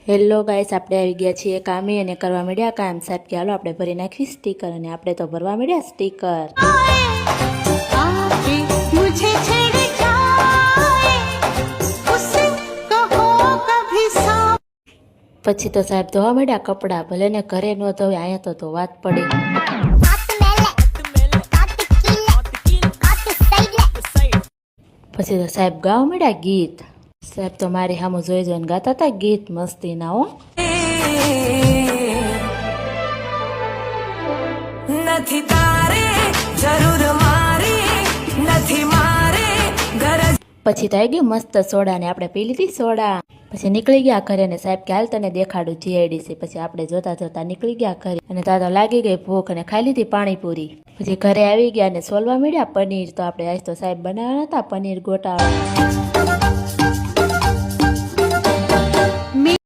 Hello guys, આપણે આવી ગયા છીએ કામે અને કરવા મળ્યા કામ. સાહેબ કે હાલો આપણે ભરી નાખી સ્ટીકર, અને આપણે તો ભરવા મળ્યા સ્ટીકર. પછી તો સાહેબ ધોવા મળ્યા કપડાં. ભલે ને ઘરે ન ધોવે, અહીંયા તો વાત પડે. પછી તો સાહેબ ગાવા મળ્યા ગીત. સાહેબ તો મારી સામું જોઈ જોઈને ગાતા હતા ગીત મસ્તી ના હો. નથી તારે જરૂર મારી નથી મારે ગરજ. પછી તો આવી ગયું મસ્ત સોડા ને આપણે પી લીધી સોડા. પછી નીકળી ગયા ઘરે ને સાહેબ કે હાલ તને દેખાડું જીઆઈડીસી. પછી આપણે જોતા જોતા નીકળી ગયા ઘરે, અને ત્યાં તો લાગી ગઈ ભૂખ અને ખાઈ લીધી પાણીપુરી. પછી ઘરે આવી ગયા અને સોલવા મળ્યા પનીર. તો આપણે આજ તો સાહેબ બનાવવાના હતા પનીર ગોટા.